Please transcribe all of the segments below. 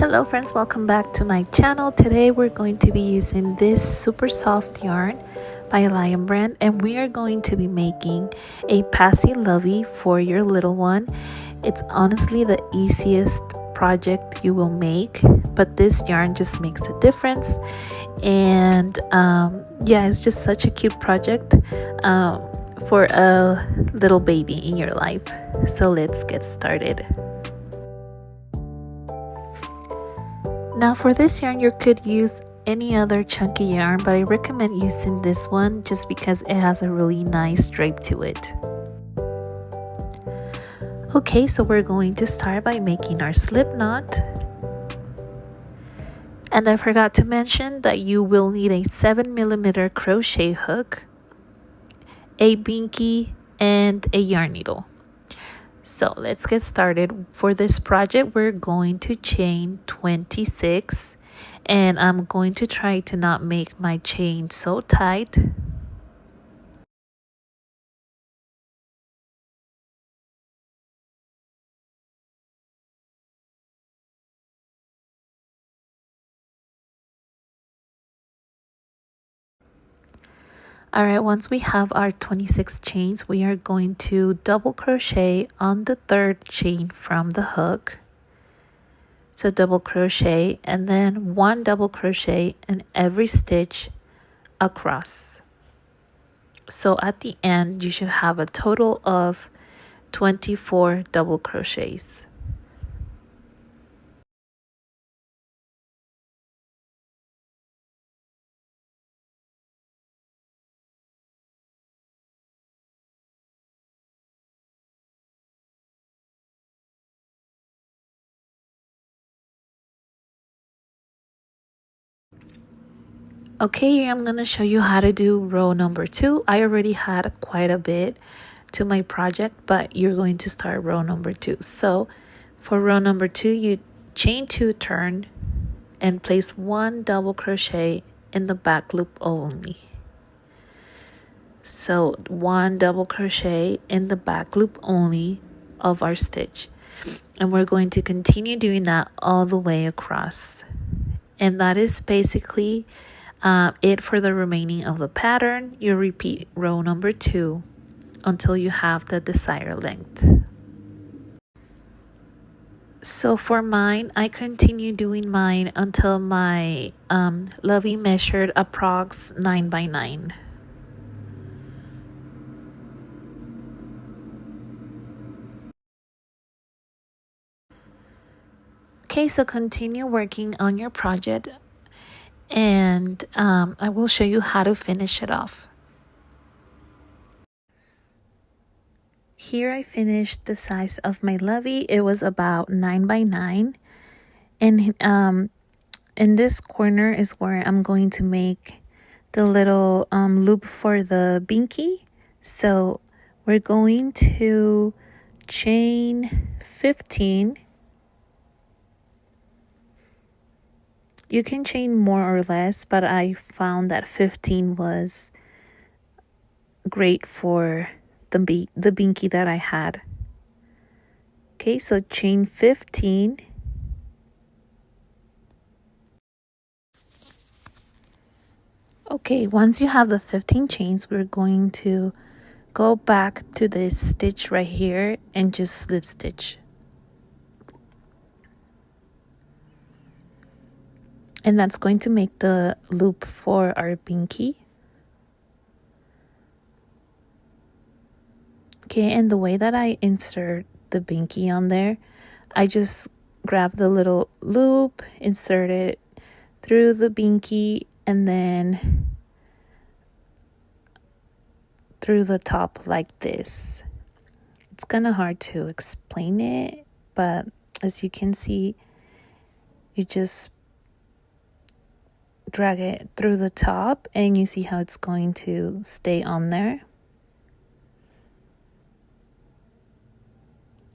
Hello friends, welcome back to my channel. Today we're going to be using this super soft yarn by Lion Brand, and we are going to be making a Baby Lovey for your little one. It's honestly the easiest project you will make, but this yarn just makes a difference. And yeah, it's just such a cute project for a little baby in your life. So let's get started. Now for this yarn, you could use any other chunky yarn, but I recommend using this one just because it has a really nice drape to it. Okay, so we're going to start by making our slip knot. And I forgot to mention that you will need a 7mm crochet hook, a Binky, and a yarn needle. So let's get started. For this project, we're going to chain 26, and I'm going to try to not make my chain so tight. Alright, once we have our 26 chains, we are going to double crochet on the third chain from the hook. So double crochet and then one double crochet in every stitch across. So at the end, you should have a total of 24 double crochets. Okay, here I'm going to show you how to do row number 2. I already had quite a bit to my project, but you're going to start row number 2. So for row number 2, you chain 2, turn, and place 1 double crochet in the back loop only. So 1 double crochet in the back loop only of our stitch. And we're going to continue doing that all the way across. And that is basically it for the remaining of the pattern. You repeat row number 2 until you have the desired length. So for mine, I continue doing mine until my Lovey measured approx 9 by 9. Okay, so continue working on your project, and I will show you how to finish it off. Here I finished the size of my Lovey. It was about 9 by 9, and in this corner is where I'm going to make the little loop for the Binky. So we're going to chain 15. You can chain more or less, but I found that 15 was great for the Binky that I had. Okay, so chain 15. Okay, once you have the 15 chains, we're going to go back to this stitch right here and just slip stitch. And that's going to make the loop for our Binky. Okay, and the way that I insert the Binky on there, I just grab the little loop, insert it through the Binky, and then through the top like this. It's kind of hard to explain it, but as you can see, you just drag it through the top and you see how it's going to stay on there.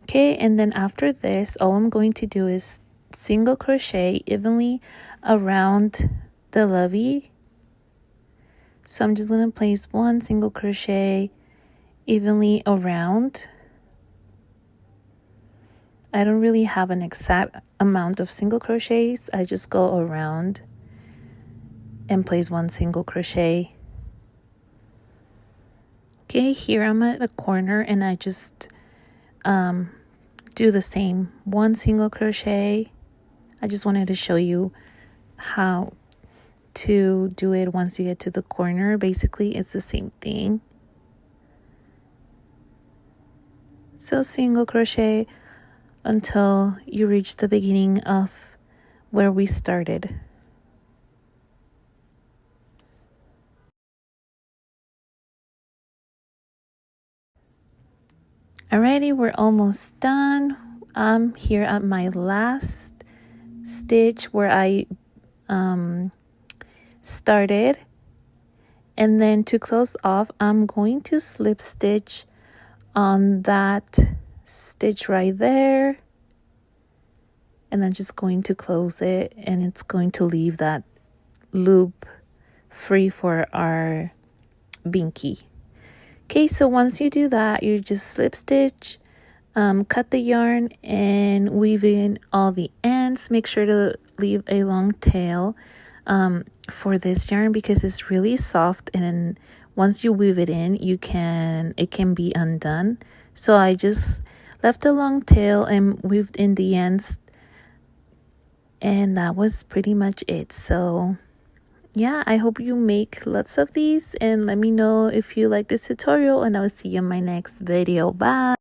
Okay, and then after this, all I'm going to do is single crochet evenly around the Lovey. So I'm just going to place 1 single crochet evenly around. I don't really have an exact amount of single crochets. I just go around and place one single crochet. Okay, here I'm at a corner and I just do the same, one single crochet. I just wanted to show you how to do it once you get to the corner. Basically, it's the same thing. So single crochet until you reach the beginning of where we started. Alrighty, we're almost done. I'm here at my last stitch where I started, and then to close off I'm going to slip stitch on that stitch right there, and then just going to close it, and it's going to leave that loop free for our binky. Okay, so once you do that, you just slip stitch, cut the yarn and weave in all the ends. Make sure to leave a long tail for this yarn because it's really soft, and once you weave it in, it can be undone. So I just left a long tail and weaved in the ends, and that was pretty much it. So yeah, I hope you make lots of these and let me know if you like this tutorial, and I will see you in my next video. Bye.